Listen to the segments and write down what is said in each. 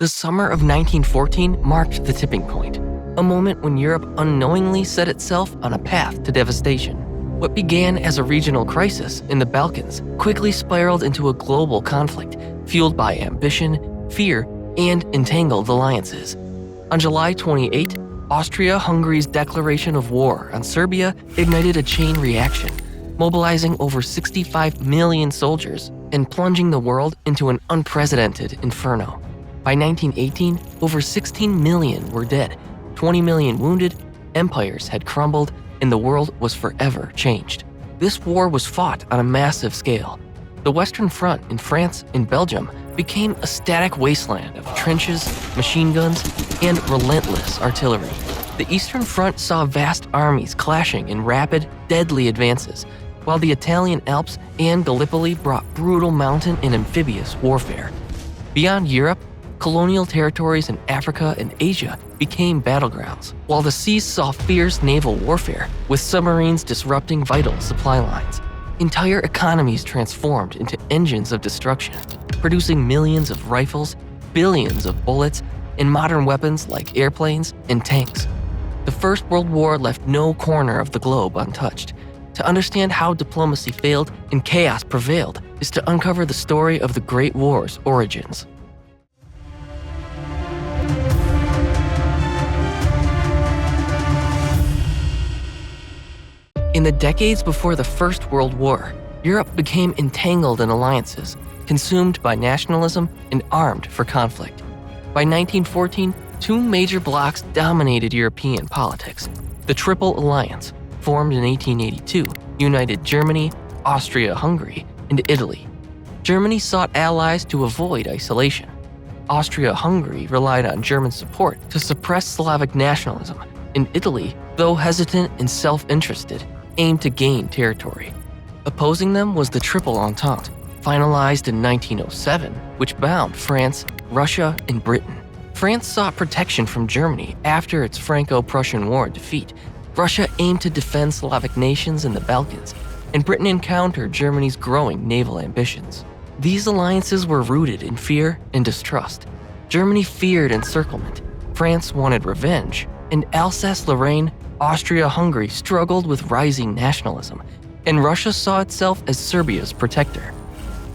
The summer of 1914 marked the tipping point, a moment when Europe unknowingly set itself on a path to devastation. What began as a regional crisis in the Balkans quickly spiraled into a global conflict fueled by ambition, fear, and entangled alliances. On July 28, Austria-Hungary's declaration of war on Serbia ignited a chain reaction, mobilizing over 65 million soldiers and plunging the world into an unprecedented inferno. By 1918, over 16 million were dead, 20 million wounded, empires had crumbled, and the world was forever changed. This war was fought on a massive scale. The Western Front in France and Belgium became a static wasteland of trenches, machine guns, and relentless artillery. The Eastern Front saw vast armies clashing in rapid, deadly advances, while the Italian Alps and Gallipoli brought brutal mountain and amphibious warfare. Beyond Europe, colonial territories in Africa and Asia became battlegrounds, while the seas saw fierce naval warfare, with submarines disrupting vital supply lines. Entire economies transformed into engines of destruction, producing millions of rifles, billions of bullets, and modern weapons like airplanes and tanks. The First World War left no corner of the globe untouched. To understand how diplomacy failed and chaos prevailed is to uncover the story of the Great War's origins. In the decades before the First World War, Europe became entangled in alliances, consumed by nationalism and armed for conflict. By 1914, two major blocs dominated European politics. The Triple Alliance, formed in 1882, united Germany, Austria-Hungary, and Italy. Germany sought allies to avoid isolation. Austria-Hungary relied on German support to suppress Slavic nationalism, and Italy, though hesitant and self-interested, aimed to gain territory. Opposing them was the Triple Entente, finalized in 1907, which bound France, Russia, and Britain. France sought protection from Germany after its Franco-Prussian War defeat. Russia aimed to defend Slavic nations in the Balkans, and Britain encountered Germany's growing naval ambitions. These alliances were rooted in fear and distrust. Germany feared encirclement, France wanted revenge, and Alsace-Lorraine, Austria-Hungary struggled with rising nationalism, and Russia saw itself as Serbia's protector.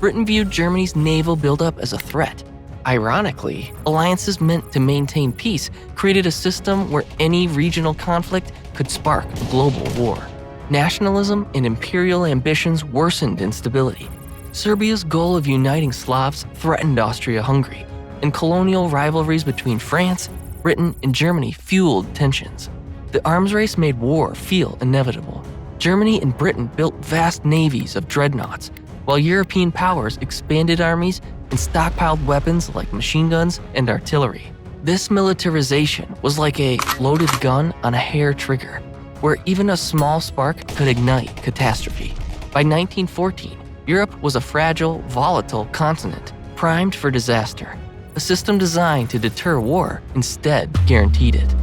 Britain viewed Germany's naval buildup as a threat. Ironically, alliances meant to maintain peace created a system where any regional conflict could spark a global war. Nationalism and imperial ambitions worsened instability. Serbia's goal of uniting Slavs threatened Austria-Hungary, and colonial rivalries between France, Britain, and Germany fueled tensions. The arms race made war feel inevitable. Germany and Britain built vast navies of dreadnoughts, while European powers expanded armies and stockpiled weapons like machine guns and artillery. This militarization was like a loaded gun on a hair trigger, where even a small spark could ignite catastrophe. By 1914, Europe was a fragile, volatile continent, primed for disaster. A system designed to deter war instead guaranteed it.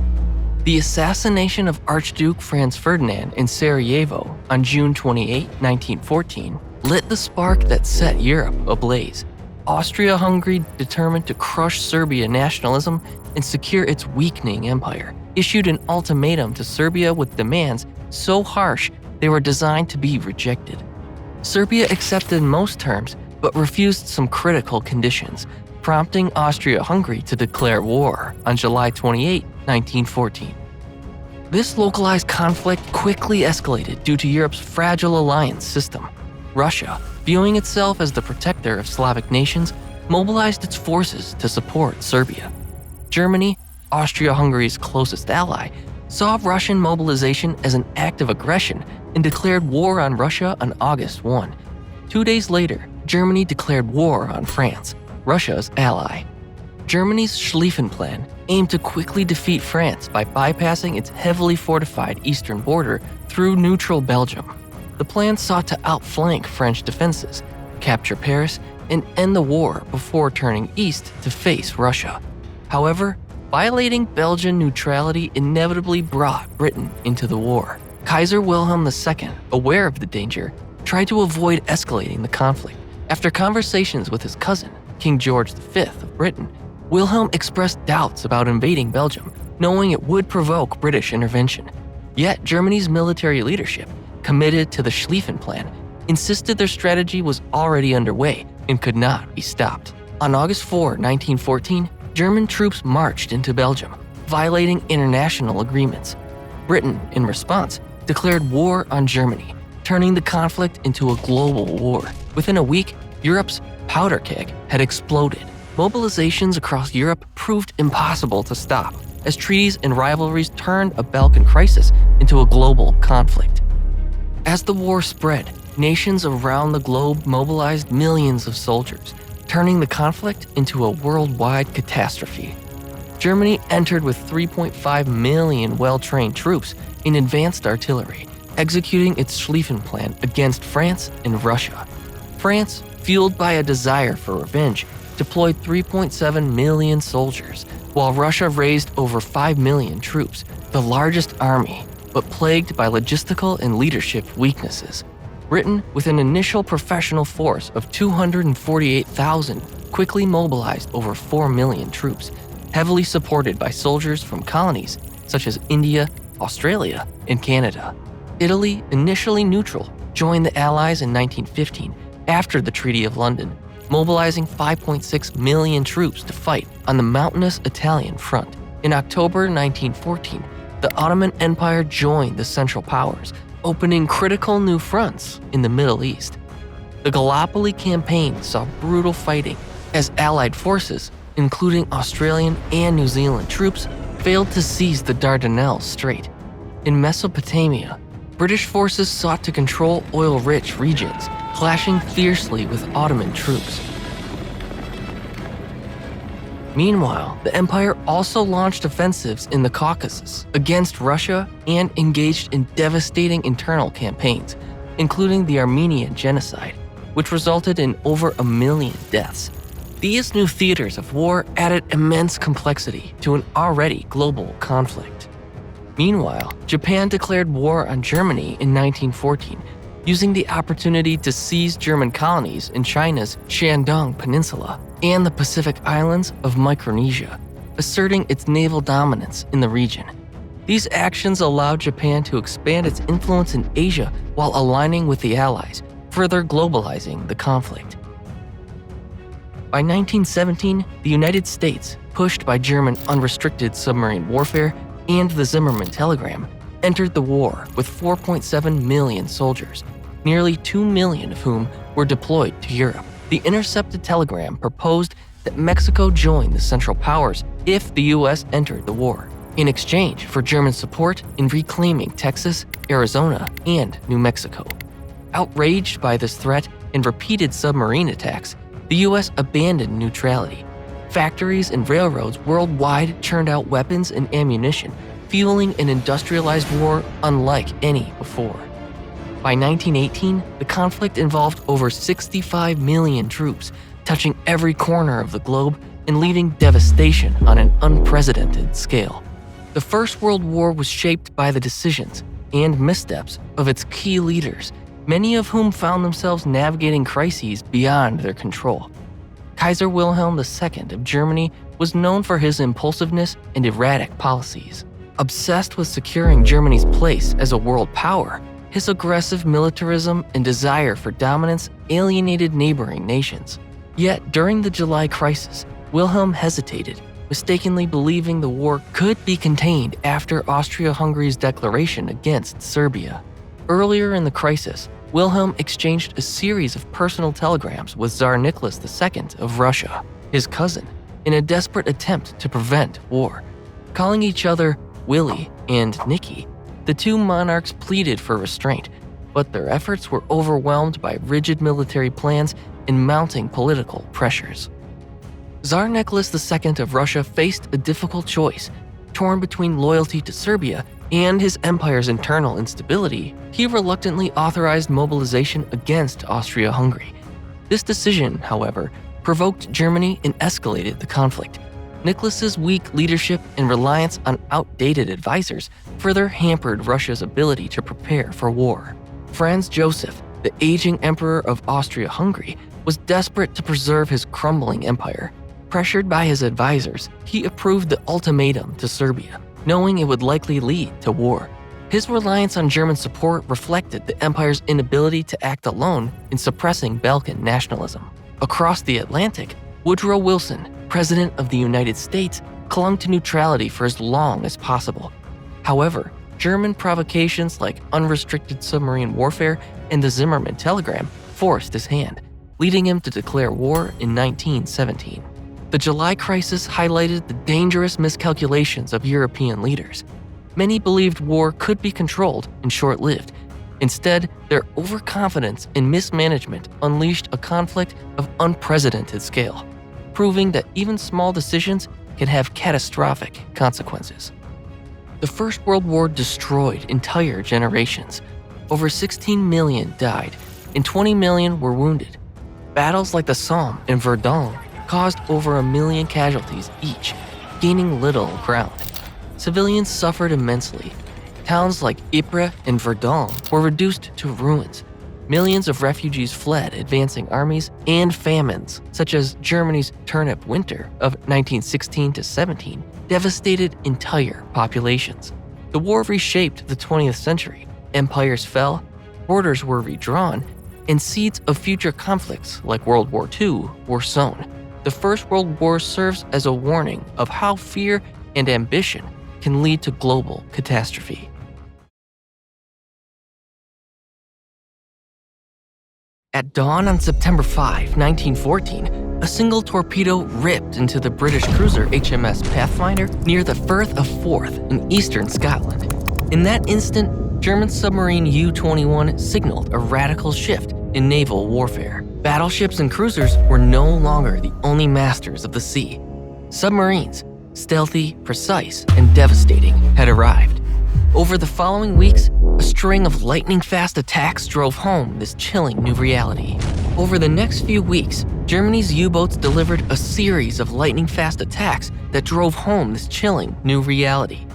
The assassination of Archduke Franz Ferdinand in Sarajevo on June 28, 1914, lit the spark that set Europe ablaze. Austria-Hungary, determined to crush Serbia nationalism and secure its weakening empire, issued an ultimatum to Serbia with demands so harsh they were designed to be rejected. Serbia accepted most terms but refused some critical conditions, prompting Austria-Hungary to declare war on July 28, 1914. This localized conflict quickly escalated due to Europe's fragile alliance system. Russia, viewing itself as the protector of Slavic nations, mobilized its forces to support Serbia. Germany, Austria-Hungary's closest ally, saw Russian mobilization as an act of aggression and declared war on Russia on August 1. 2 days later, Germany declared war on France, Russia's ally. Germany's Schlieffen Plan aimed to quickly defeat France by bypassing its heavily fortified eastern border through neutral Belgium. The plan sought to outflank French defenses, capture Paris, and end the war before turning east to face Russia. However, violating Belgian neutrality inevitably brought Britain into the war. Kaiser Wilhelm II, aware of the danger, tried to avoid escalating the conflict. After conversations with his cousin, King George V of Britain, Wilhelm expressed doubts about invading Belgium, knowing it would provoke British intervention. Yet Germany's military leadership, committed to the Schlieffen Plan, insisted their strategy was already underway and could not be stopped. On August 4, 1914, German troops marched into Belgium, violating international agreements. Britain, in response, declared war on Germany, turning the conflict into a global war. Within a week, Europe's powder keg had exploded. Mobilizations across Europe proved impossible to stop, as treaties and rivalries turned a Balkan crisis into a global conflict. As the war spread, nations around the globe mobilized millions of soldiers, turning the conflict into a worldwide catastrophe. Germany entered with 3.5 million well-trained troops in advanced artillery, executing its Schlieffen Plan against France and Russia. France, fueled by a desire for revenge, deployed 3.7 million soldiers, while Russia raised over 5 million troops, the largest army, but plagued by logistical and leadership weaknesses. Britain, with an initial professional force of 248,000, quickly mobilized over 4 million troops, heavily supported by soldiers from colonies such as India, Australia, and Canada. Italy, initially neutral, joined the Allies in 1915 after the Treaty of London, mobilizing 5.6 million troops to fight on the mountainous Italian front. In October 1914, the Ottoman Empire joined the Central Powers, opening critical new fronts in the Middle East. The Gallipoli campaign saw brutal fighting as Allied forces, including Australian and New Zealand troops, failed to seize the Dardanelles Strait. In Mesopotamia, British forces sought to control oil-rich regions, clashing fiercely with Ottoman troops. Meanwhile, the empire also launched offensives in the Caucasus against Russia and engaged in devastating internal campaigns, including the Armenian genocide, which resulted in over 1 million deaths. These new theaters of war added immense complexity to an already global conflict. Meanwhile, Japan declared war on Germany in 1914, using the opportunity to seize German colonies in China's Shandong Peninsula and the Pacific Islands of Micronesia, asserting its naval dominance in the region. These actions allowed Japan to expand its influence in Asia while aligning with the Allies, further globalizing the conflict. By 1917, the United States, pushed by German unrestricted submarine warfare and the Zimmermann telegram, entered the war with 4.7 million soldiers, nearly 2 million of whom were deployed to Europe. The intercepted telegram proposed that Mexico join the Central Powers if the US entered the war, in exchange for German support in reclaiming Texas, Arizona, and New Mexico. Outraged by this threat and repeated submarine attacks, the US abandoned neutrality. Factories and railroads worldwide churned out weapons and ammunition, fueling an industrialized war unlike any before. By 1918, the conflict involved over 65 million troops, touching every corner of the globe and leaving devastation on an unprecedented scale. The First World War was shaped by the decisions and missteps of its key leaders, many of whom found themselves navigating crises beyond their control. Kaiser Wilhelm II of Germany was known for his impulsiveness and erratic policies. Obsessed with securing Germany's place as a world power, his aggressive militarism and desire for dominance alienated neighboring nations. Yet during the July crisis, Wilhelm hesitated, mistakenly believing the war could be contained after Austria-Hungary's declaration against Serbia. Earlier in the crisis, Wilhelm exchanged a series of personal telegrams with Tsar Nicholas II of Russia, his cousin, in a desperate attempt to prevent war. Calling each other Willie and Nicky, the two monarchs pleaded for restraint, but their efforts were overwhelmed by rigid military plans and mounting political pressures. Tsar Nicholas II of Russia faced a difficult choice. Torn between loyalty to Serbia and his empire's internal instability, he reluctantly authorized mobilization against Austria-Hungary. This decision, however, provoked Germany and escalated the conflict. Nicholas's weak leadership and reliance on outdated advisors further hampered Russia's ability to prepare for war. Franz Joseph, the aging emperor of Austria-Hungary, was desperate to preserve his crumbling empire. Pressured by his advisors, he approved the ultimatum to Serbia, knowing it would likely lead to war. His reliance on German support reflected the empire's inability to act alone in suppressing Balkan nationalism. Across the Atlantic, Woodrow Wilson, President of the United States, clung to neutrality for as long as possible. However, German provocations like unrestricted submarine warfare and the Zimmermann telegram forced his hand, leading him to declare war in 1917. The July crisis highlighted the dangerous miscalculations of European leaders. Many believed war could be controlled and short-lived. Instead, their overconfidence and mismanagement unleashed a conflict of unprecedented scale, proving that even small decisions can have catastrophic consequences. The First World War destroyed entire generations. Over 16 million died, and 20 million were wounded. Battles like the Somme and Verdun caused over 1 million casualties each, gaining little ground. Civilians suffered immensely. Towns like Ypres and Verdun were reduced to ruins. Millions of refugees fled advancing armies and famines, such as Germany's turnip winter of 1916-17, devastated entire populations. The war reshaped the 20th century. Empires fell, borders were redrawn, and seeds of future conflicts like World War II were sown. The First World War serves as a warning of how fear and ambition can lead to global catastrophe. At dawn on September 5, 1914, a single torpedo ripped into the British cruiser HMS Pathfinder near the Firth of Forth in eastern Scotland. In that instant, German submarine U-21 signaled a radical shift in naval warfare. Battleships and cruisers were no longer the only masters of the sea. Submarines, stealthy, precise, and devastating, had arrived. Over the following weeks, a string of lightning-fast attacks drove home this chilling new reality. Over the next few weeks, Germany's U-boats delivered a series of lightning-fast attacks that drove home this chilling new reality.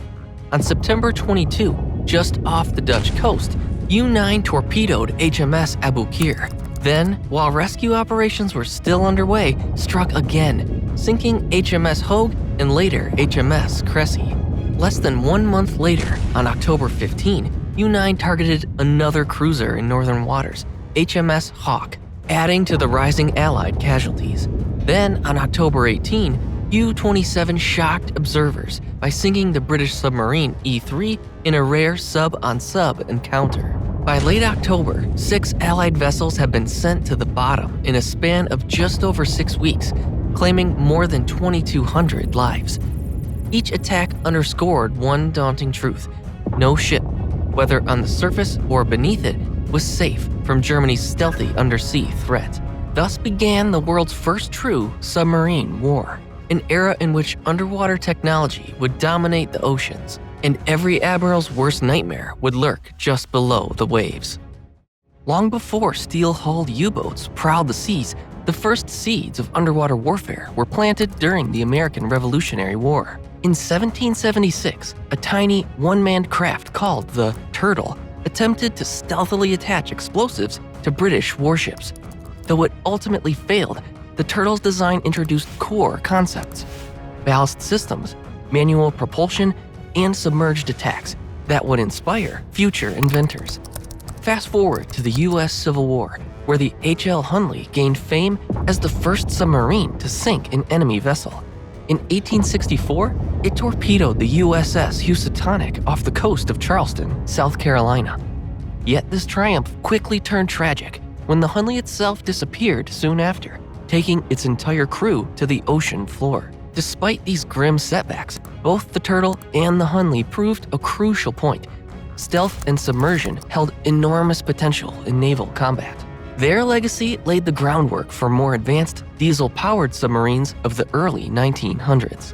On September 22, just off the Dutch coast, U-9 torpedoed HMS Aboukir. Then, while rescue operations were still underway, struck again, sinking HMS Hogue and later HMS Cressy. Less than 1 month later, on October 15, U-9 targeted another cruiser in northern waters, HMS Hawke, adding to the rising Allied casualties. Then, on October 18, U-27 shocked observers by sinking the British submarine E-3 in a rare sub-on-sub encounter. By late October, 6 Allied vessels have been sent to the bottom in a span of just over 6 weeks, claiming more than 2,200 lives. Each attack underscored one daunting truth: no ship, whether on the surface or beneath it, was safe from Germany's stealthy undersea threat. Thus began the world's first true submarine war, an era in which underwater technology would dominate the oceans, and every admiral's worst nightmare would lurk just below the waves. Long before steel-hulled U-boats prowled the seas, the first seeds of underwater warfare were planted during the American Revolutionary War. In 1776, a tiny one-manned craft called the Turtle attempted to stealthily attach explosives to British warships. Though it ultimately failed, the Turtle's design introduced core concepts: ballast systems, manual propulsion, and submerged attacks that would inspire future inventors. Fast forward to the US Civil War, where the H.L. Hunley gained fame as the first submarine to sink an enemy vessel. In 1864, it torpedoed the USS Housatonic off the coast of Charleston, South Carolina. Yet this triumph quickly turned tragic when the Hunley itself disappeared soon after, taking its entire crew to the ocean floor. Despite these grim setbacks, both the Turtle and the Hunley proved a crucial point. Stealth and submersion held enormous potential in naval combat. Their legacy laid the groundwork for more advanced, diesel-powered submarines of the early 1900s.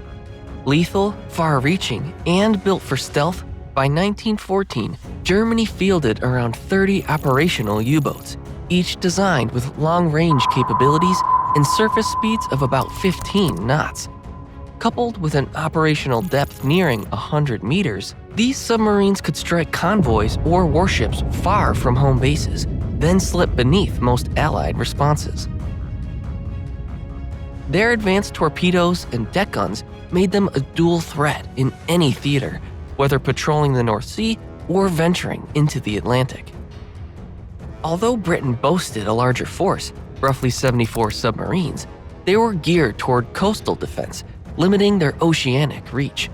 Lethal, far-reaching, and built for stealth, by 1914, Germany fielded around 30 operational U-boats, each designed with long-range capabilities and surface speeds of about 15 knots. Coupled with an operational depth nearing 100 meters, these submarines could strike convoys or warships far from home bases, then slip beneath most Allied responses. Their advanced torpedoes and deck guns made them a dual threat in any theater, whether patrolling the North Sea or venturing into the Atlantic. Although Britain boasted a larger force, roughly 74 submarines, they were geared toward coastal defense, limiting their oceanic reach.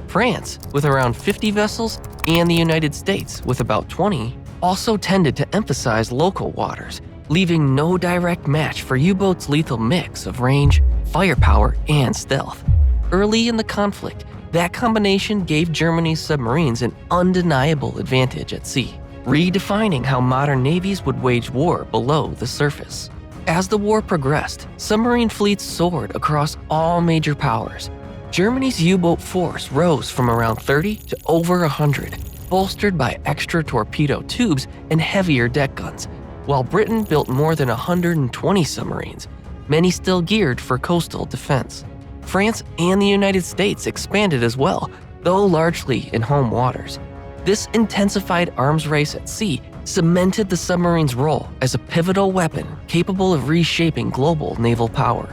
France, with around 50 vessels, and the United States, with about 20, also tended to emphasize local waters, leaving no direct match for U-boats' lethal mix of range, firepower, and stealth. Early in the conflict, that combination gave Germany's submarines an undeniable advantage at sea, redefining how modern navies would wage war below the surface. As the war progressed, submarine fleets soared across all major powers. Germany's U-boat force rose from around 30 to over 100, bolstered by extra torpedo tubes and heavier deck guns, while Britain built more than 120 submarines, many still geared for coastal defense. France and the United States expanded as well, though largely in home waters. This intensified arms race at sea cemented the submarine's role as a pivotal weapon capable of reshaping global naval power.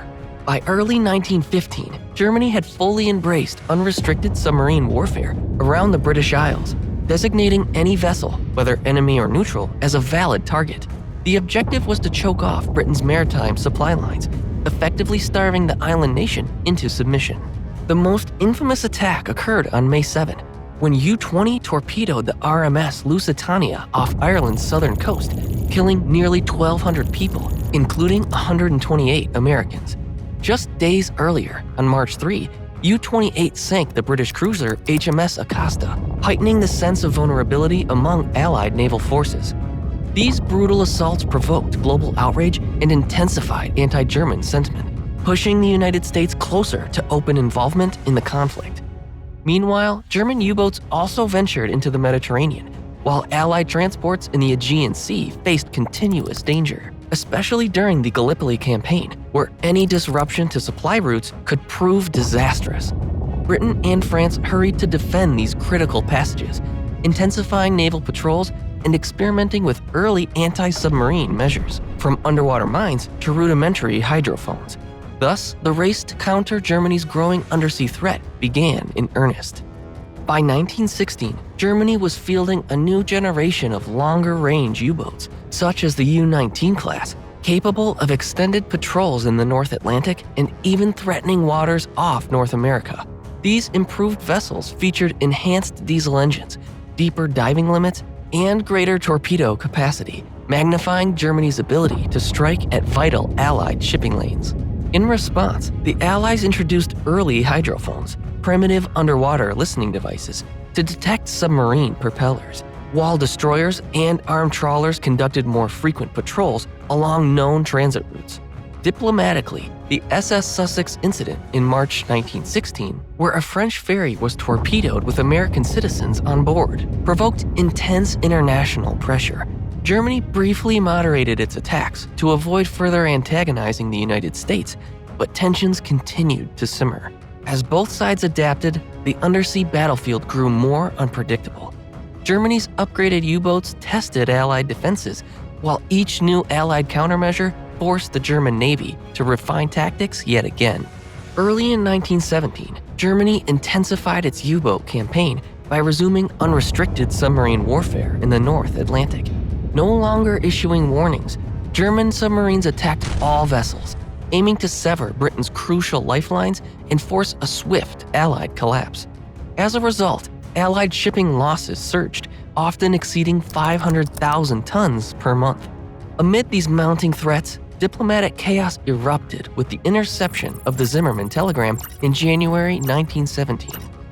By early 1915, Germany had fully embraced unrestricted submarine warfare around the British Isles, designating any vessel, whether enemy or neutral, as a valid target. The objective was to choke off Britain's maritime supply lines, effectively starving the island nation into submission. The most infamous attack occurred on May 7, when U-20 torpedoed the RMS Lusitania off Ireland's southern coast, killing nearly 1,200 people, including 128 Americans. Just days earlier, on March 3, U-28 sank the British cruiser HMS Acasta, heightening the sense of vulnerability among Allied naval forces. These brutal assaults provoked global outrage and intensified anti-German sentiment, pushing the United States closer to open involvement in the conflict. Meanwhile, German U-boats also ventured into the Mediterranean, while Allied transports in the Aegean Sea faced continuous danger, especially during the Gallipoli campaign, where any disruption to supply routes could prove disastrous. Britain and France hurried to defend these critical passages, intensifying naval patrols and experimenting with early anti-submarine measures, from underwater mines to rudimentary hydrophones. Thus, the race to counter Germany's growing undersea threat began in earnest. By 1916, Germany was fielding a new generation of longer-range U-boats, such as the U-19 class, capable of extended patrols in the North Atlantic and even threatening waters off North America. These improved vessels featured enhanced diesel engines, deeper diving limits, and greater torpedo capacity, magnifying Germany's ability to strike at vital Allied shipping lanes. In response, the Allies introduced early hydrophones, primitive underwater listening devices, to detect submarine propellers, while destroyers and armed trawlers conducted more frequent patrols along known transit routes. Diplomatically, the SS Sussex incident in March 1916, where a French ferry was torpedoed with American citizens on board, provoked intense international pressure. Germany briefly moderated its attacks to avoid further antagonizing the United States, but tensions continued to simmer. As both sides adapted, the undersea battlefield grew more unpredictable. Germany's upgraded U-boats tested Allied defenses, while each new Allied countermeasure forced the German Navy to refine tactics yet again. Early in 1917, Germany intensified its U-boat campaign by resuming unrestricted submarine warfare in the North Atlantic. No longer issuing warnings, German submarines attacked all vessels, aiming to sever Britain's crucial lifelines and force a swift Allied collapse. As a result, Allied shipping losses surged, often exceeding 500,000 tons per month. Amid these mounting threats, diplomatic chaos erupted with the interception of the Zimmermann telegram in January 1917,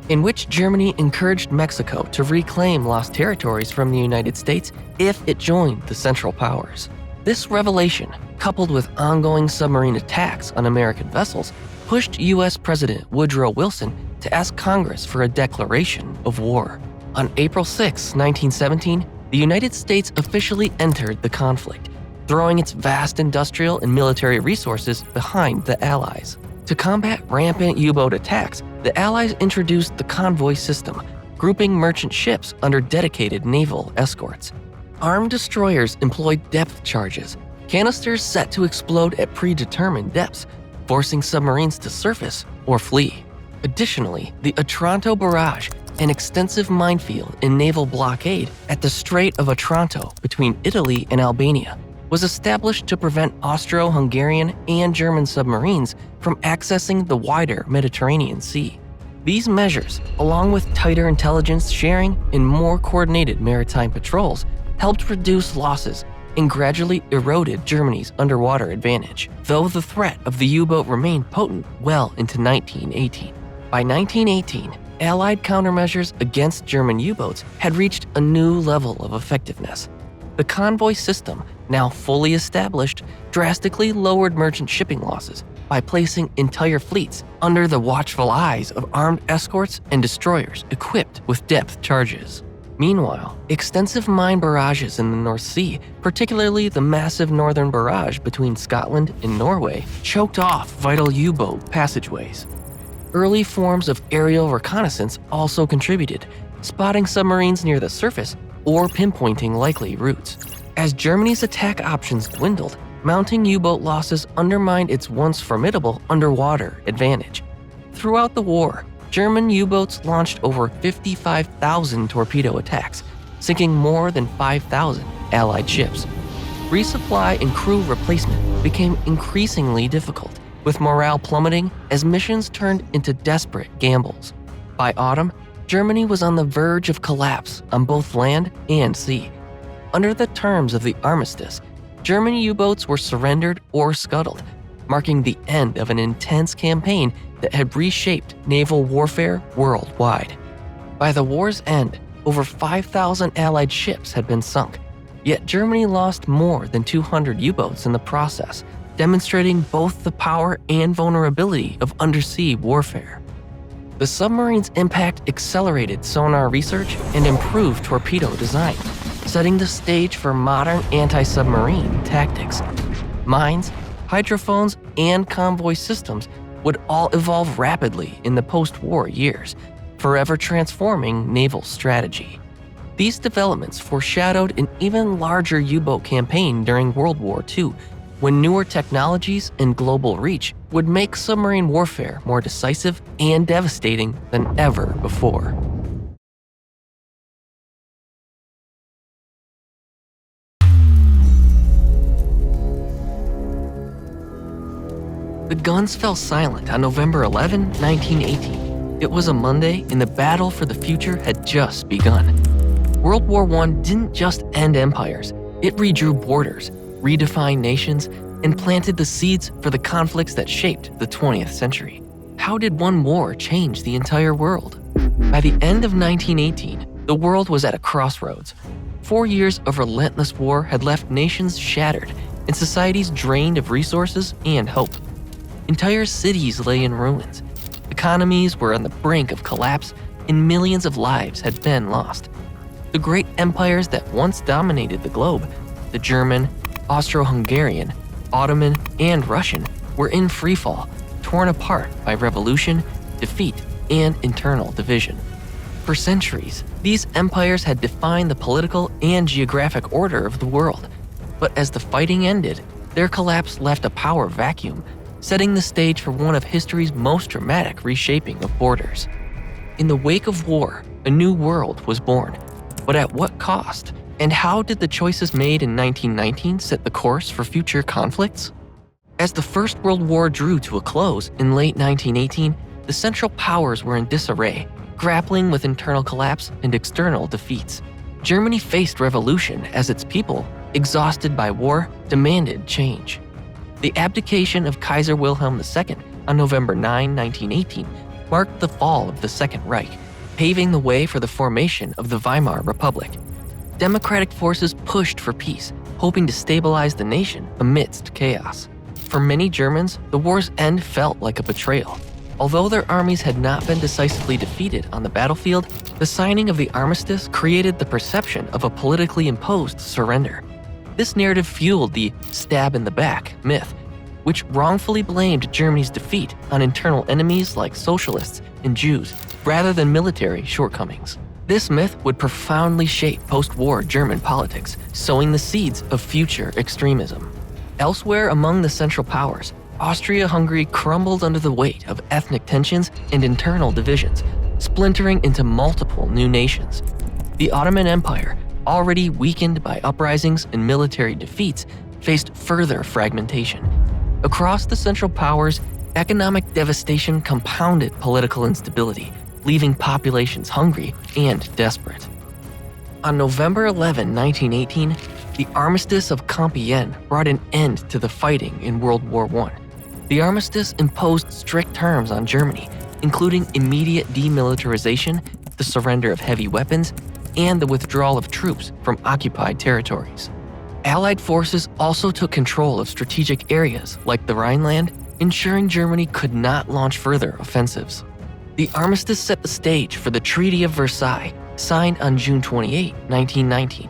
in which Germany encouraged Mexico to reclaim lost territories from the United States if it joined the Central Powers. This revelation, coupled with ongoing submarine attacks on American vessels, pushed U.S. President Woodrow Wilson to ask Congress for a declaration of war. On April 6, 1917, the United States officially entered the conflict, throwing its vast industrial and military resources behind the Allies. To combat rampant U-boat attacks, the Allies introduced the convoy system, grouping merchant ships under dedicated naval escorts. Armed destroyers employed depth charges, canisters set to explode at predetermined depths, forcing submarines to surface or flee. Additionally, the Otranto Barrage, an extensive minefield and naval blockade at the Strait of Otranto between Italy and Albania, was established to prevent Austro-Hungarian and German submarines from accessing the wider Mediterranean Sea. These measures, along with tighter intelligence sharing and more coordinated maritime patrols, helped reduce losses and gradually eroded Germany's underwater advantage, though the threat of the U-boat remained potent well into 1918. By 1918, Allied countermeasures against German U-boats had reached a new level of effectiveness. The convoy system, now fully established, drastically lowered merchant shipping losses by placing entire fleets under the watchful eyes of armed escorts and destroyers equipped with depth charges. Meanwhile, extensive mine barrages in the North Sea, particularly the massive northern barrage between Scotland and Norway, choked off vital U-boat passageways. Early forms of aerial reconnaissance also contributed, spotting submarines near the surface or pinpointing likely routes. As Germany's attack options dwindled, mounting U-boat losses undermined its once formidable underwater advantage. Throughout the war, German U-boats launched over 55,000 torpedo attacks, sinking more than 5,000 Allied ships. Resupply and crew replacement became increasingly difficult, with morale plummeting as missions turned into desperate gambles. By autumn, Germany was on the verge of collapse on both land and sea. Under the terms of the Armistice, German U-boats were surrendered or scuttled, marking the end of an intense campaign that had reshaped naval warfare worldwide. By the war's end, over 5,000 Allied ships had been sunk, yet Germany lost more than 200 U-boats in the process, demonstrating both the power and vulnerability of undersea warfare. The submarine's impact accelerated sonar research and improved torpedo design, setting the stage for modern anti-submarine tactics. Mines, hydrophones, and convoy systems would all evolve rapidly in the post-war years, forever transforming naval strategy. These developments foreshadowed an even larger U-boat campaign during World War II, when newer technologies and global reach would make submarine warfare more decisive and devastating than ever before. The guns fell silent on November 11, 1918. It was a Monday, and the battle for the future had just begun. World War I didn't just end empires, it redrew borders, redefined nations, and planted the seeds for the conflicts that shaped the 20th century. How did one war change the entire world? By the end of 1918, the world was at a crossroads. 4 years of relentless war had left nations shattered and societies drained of resources and hope. Entire cities lay in ruins. Economies were on the brink of collapse, and millions of lives had been lost. The great empires that once dominated the globe, the German, Austro-Hungarian, Ottoman, and Russian, were in freefall, torn apart by revolution, defeat, and internal division. For centuries, these empires had defined the political and geographic order of the world. But as the fighting ended, their collapse left a power vacuum, setting the stage for one of history's most dramatic reshaping of borders. In the wake of war, a new world was born. But at what cost? And how did the choices made in 1919 set the course for future conflicts? As the First World War drew to a close in late 1918, the Central Powers were in disarray, grappling with internal collapse and external defeats. Germany faced revolution as its people, exhausted by war, demanded change. The abdication of Kaiser Wilhelm II on November 9, 1918, marked the fall of the Second Reich, paving the way for the formation of the Weimar Republic. Democratic forces pushed for peace, hoping to stabilize the nation amidst chaos. For many Germans, the war's end felt like a betrayal. Although their armies had not been decisively defeated on the battlefield, the signing of the Armistice created the perception of a politically imposed surrender. This narrative fueled the "stab in the back" myth, which wrongfully blamed Germany's defeat on internal enemies like socialists and Jews, rather than military shortcomings. This myth would profoundly shape post-war German politics, sowing the seeds of future extremism. Elsewhere among the Central Powers, Austria-Hungary crumbled under the weight of ethnic tensions and internal divisions, splintering into multiple new nations. The Ottoman Empire, already weakened by uprisings and military defeats, faced further fragmentation. Across the Central Powers, economic devastation compounded political instability, leaving populations hungry and desperate. On November 11, 1918, the Armistice of Compiègne brought an end to the fighting in World War I. The armistice imposed strict terms on Germany, including immediate demilitarization, the surrender of heavy weapons, and the withdrawal of troops from occupied territories. Allied forces also took control of strategic areas like the Rhineland, ensuring Germany could not launch further offensives. The armistice set the stage for the Treaty of Versailles, signed on June 28, 1919.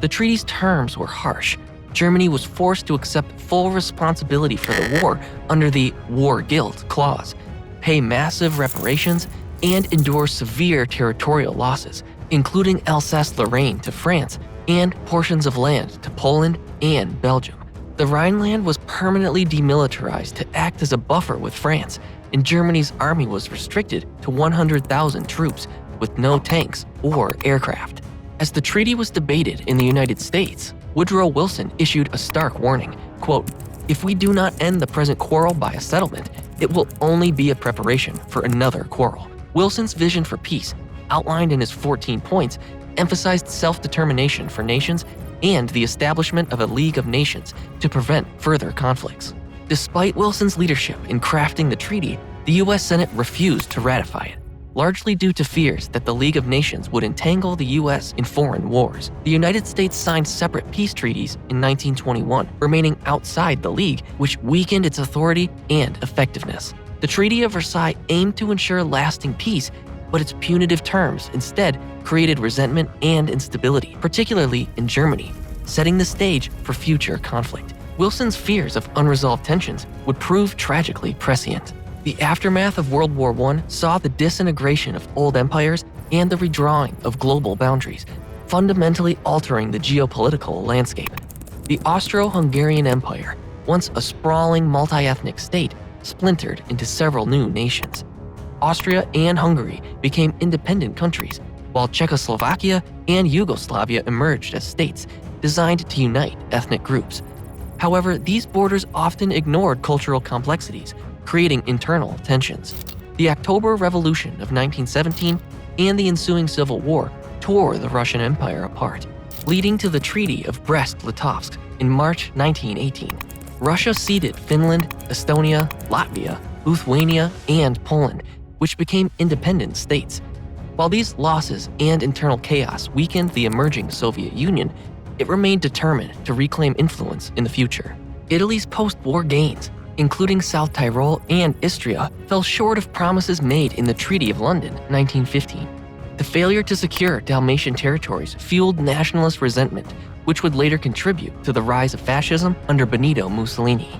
The treaty's terms were harsh. Germany was forced to accept full responsibility for the war under the War Guilt Clause, pay massive reparations, and endure severe territorial losses, including Alsace-Lorraine to France and portions of land to Poland and Belgium. The Rhineland was permanently demilitarized to act as a buffer with France, and Germany's army was restricted to 100,000 troops with no tanks or aircraft. As the treaty was debated in the United States, Woodrow Wilson issued a stark warning, quote, "If we do not end the present quarrel by a settlement, it will only be a preparation for another quarrel." Wilson's vision for peace, outlined in his 14 points, emphasized self-determination for nations and the establishment of a League of Nations to prevent further conflicts. Despite Wilson's leadership in crafting the treaty, the U.S. Senate refused to ratify it, largely due to fears that the League of Nations would entangle the U.S. in foreign wars. The United States signed separate peace treaties in 1921, remaining outside the League, which weakened its authority and effectiveness. The Treaty of Versailles aimed to ensure lasting peace, but its punitive terms instead created resentment and instability, particularly in Germany, setting the stage for future conflict. Wilson's fears of unresolved tensions would prove tragically prescient. The aftermath of World War I saw the disintegration of old empires and the redrawing of global boundaries, fundamentally altering the geopolitical landscape. The Austro-Hungarian Empire, once a sprawling multi-ethnic state, splintered into several new nations. Austria and Hungary became independent countries, while Czechoslovakia and Yugoslavia emerged as states designed to unite ethnic groups. However, these borders often ignored cultural complexities, creating internal tensions. The October Revolution of 1917 and the ensuing Civil War tore the Russian Empire apart, leading to the Treaty of Brest-Litovsk in March 1918. Russia ceded Finland, Estonia, Latvia, Lithuania, and Poland, which became independent states. While these losses and internal chaos weakened the emerging Soviet Union, it remained determined to reclaim influence in the future. Italy's post-war gains, including South Tyrol and Istria, fell short of promises made in the Treaty of London, 1915. The failure to secure Dalmatian territories fueled nationalist resentment, which would later contribute to the rise of fascism under Benito Mussolini.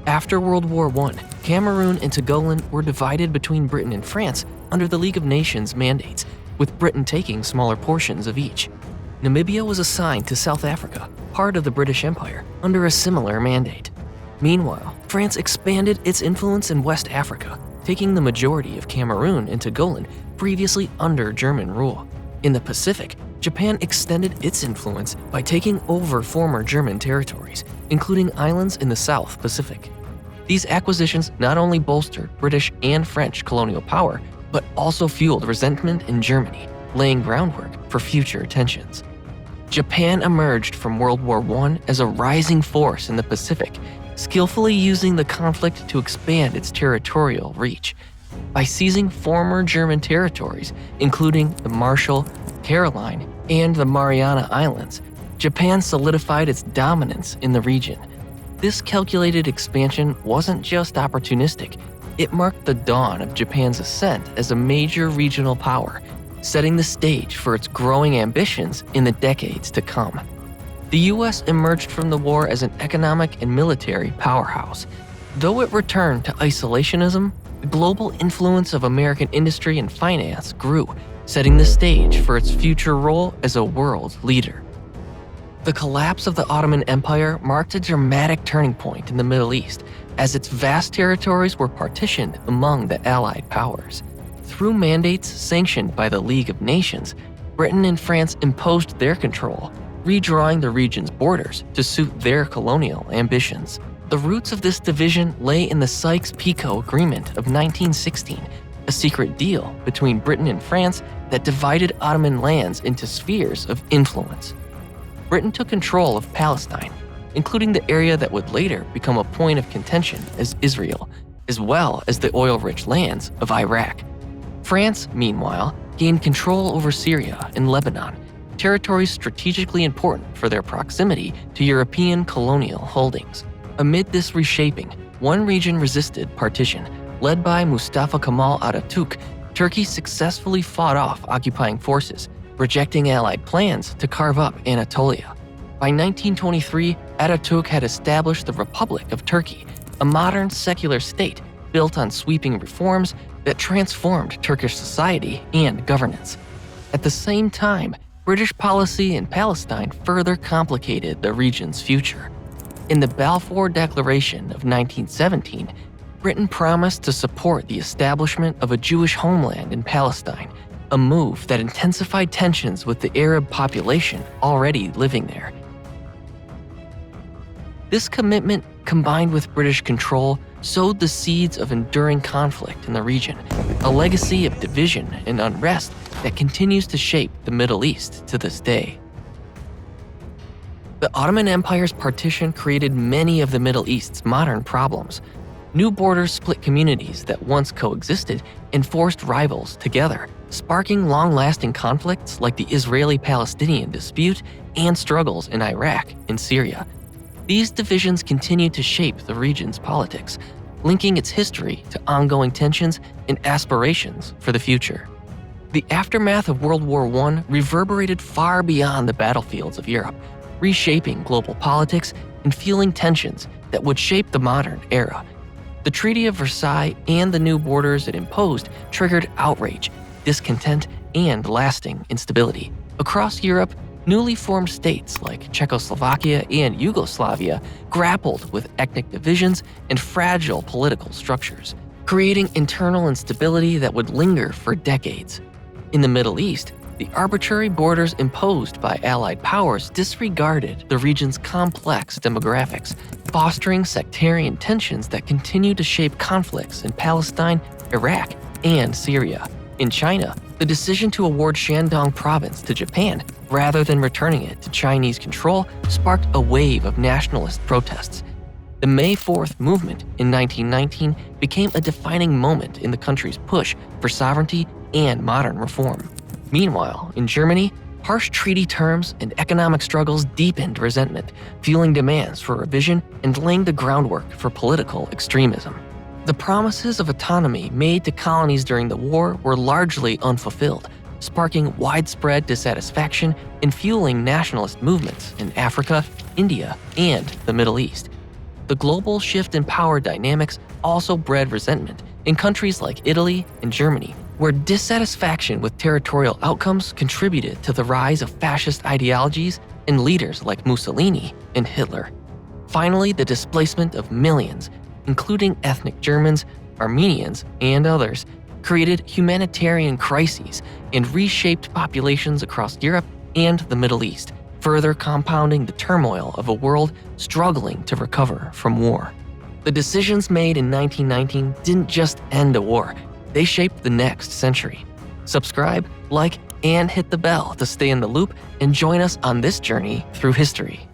After World War I, Cameroon and Togoland were divided between Britain and France under the League of Nations mandates, with Britain taking smaller portions of each. Namibia was assigned to South Africa, part of the British Empire, under a similar mandate. Meanwhile, France expanded its influence in West Africa, taking the majority of Cameroon and Togoland previously under German rule. In the Pacific, Japan extended its influence by taking over former German territories, including islands in the South Pacific. These acquisitions not only bolstered British and French colonial power, but also fueled resentment in Germany, laying groundwork for future tensions. Japan emerged from World War I as a rising force in the Pacific, skillfully using the conflict to expand its territorial reach. By seizing former German territories, including the Marshall, Caroline, and the Mariana Islands, Japan solidified its dominance in the region. This calculated expansion wasn't just opportunistic, it marked the dawn of Japan's ascent as a major regional power, setting the stage for its growing ambitions in the decades to come. The US emerged from the war as an economic and military powerhouse. Though it returned to isolationism, the global influence of American industry and finance grew, setting the stage for its future role as a world leader. The collapse of the Ottoman Empire marked a dramatic turning point in the Middle East, as its vast territories were partitioned among the Allied powers. Through mandates sanctioned by the League of Nations, Britain and France imposed their control, redrawing the region's borders to suit their colonial ambitions. The roots of this division lay in the Sykes-Picot Agreement of 1916, a secret deal between Britain and France that divided Ottoman lands into spheres of influence. Britain took control of Palestine, including the area that would later become a point of contention as Israel, as well as the oil-rich lands of Iraq. France, meanwhile, gained control over Syria and Lebanon, territories strategically important for their proximity to European colonial holdings. Amid this reshaping, one region resisted partition. Led by Mustafa Kemal Atatürk, Turkey successfully fought off occupying forces, rejecting Allied plans to carve up Anatolia. By 1923, Atatürk had established the Republic of Turkey, a modern secular state built on sweeping reforms that transformed Turkish society and governance. At the same time, British policy in Palestine further complicated the region's future. In the Balfour Declaration of 1917, Britain promised to support the establishment of a Jewish homeland in Palestine, a move that intensified tensions with the Arab population already living there. This commitment, combined with British control, sowed the seeds of enduring conflict in the region, a legacy of division and unrest that continues to shape the Middle East to this day. The Ottoman Empire's partition created many of the Middle East's modern problems. New borders split communities that once coexisted and forced rivals together, sparking long-lasting conflicts like the Israeli-Palestinian dispute and struggles in Iraq and Syria. These divisions continue to shape the region's politics, linking its history to ongoing tensions and aspirations for the future. The aftermath of World War I reverberated far beyond the battlefields of Europe, reshaping global politics and fueling tensions that would shape the modern era. The Treaty of Versailles and the new borders it imposed triggered outrage, discontent, and lasting instability. Across Europe, newly formed states like Czechoslovakia and Yugoslavia grappled with ethnic divisions and fragile political structures, creating internal instability that would linger for decades. In the Middle East, the arbitrary borders imposed by Allied powers disregarded the region's complex demographics, fostering sectarian tensions that continue to shape conflicts in Palestine, Iraq, and Syria. In China, the decision to award Shandong province to Japan rather than returning it to Chinese control sparked a wave of nationalist protests. The May 4th movement in 1919 became a defining moment in the country's push for sovereignty and modern reform. Meanwhile, in Germany, harsh treaty terms and economic struggles deepened resentment, fueling demands for revision and laying the groundwork for political extremism. The promises of autonomy made to colonies during the war were largely unfulfilled, sparking widespread dissatisfaction and fueling nationalist movements in Africa, India, and the Middle East. The global shift in power dynamics also bred resentment in countries like Italy and Germany, where dissatisfaction with territorial outcomes contributed to the rise of fascist ideologies and leaders like Mussolini and Hitler. Finally, the displacement of millions, including ethnic Germans, Armenians, and others, created humanitarian crises and reshaped populations across Europe and the Middle East, further compounding the turmoil of a world struggling to recover from war. The decisions made in 1919 didn't just end a war, they shaped the next century. Subscribe, like, and hit the bell to stay in the loop and join us on this journey through history.